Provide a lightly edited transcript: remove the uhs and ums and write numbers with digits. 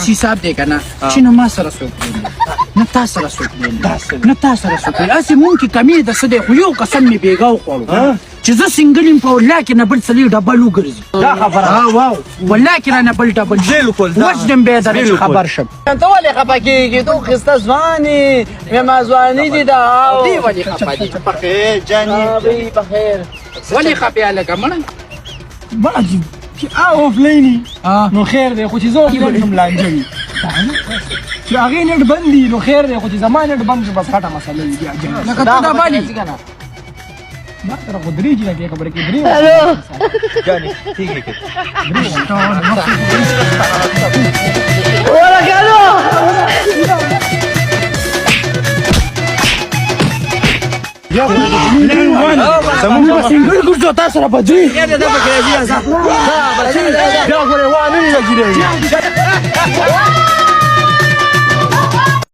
داسې حساب دی کنه چې نه ما سره څوک دی نه تا سره څوک دی نه تا سره څوک دی هسې مونږ کې کمې ده څه دی خو یو قسم مې بېګا وخوړو چې زه سنګل یم په ولا کې نه بل څلې ډبل وګرځي دا خبره واو ولا کې رانه بل ډبل بالکل وجدم بیا درې خبر شم ته ولې خفه کېږې تو ښایسته ځوان یې مېما ځواني دي دا دی ولې خفه دي بخیر جانې بخیر ولې خفه هلکه مړه بڑا عجیب چې آفلایني نو خیر دی خو چې زه ورته هم لانجه وي چې هغې نېټ بند دي نو خیر دی خو چې زما نېټ بند شو بس غټه مسله وي بیا لکه ته دا بالي دا سره خو درې چې لکې خبره کې درې جانې ٹھیک ہے زمونږ به سنګل ګرځو تا سره به ځي بیا غوړې وانه نه لګېږي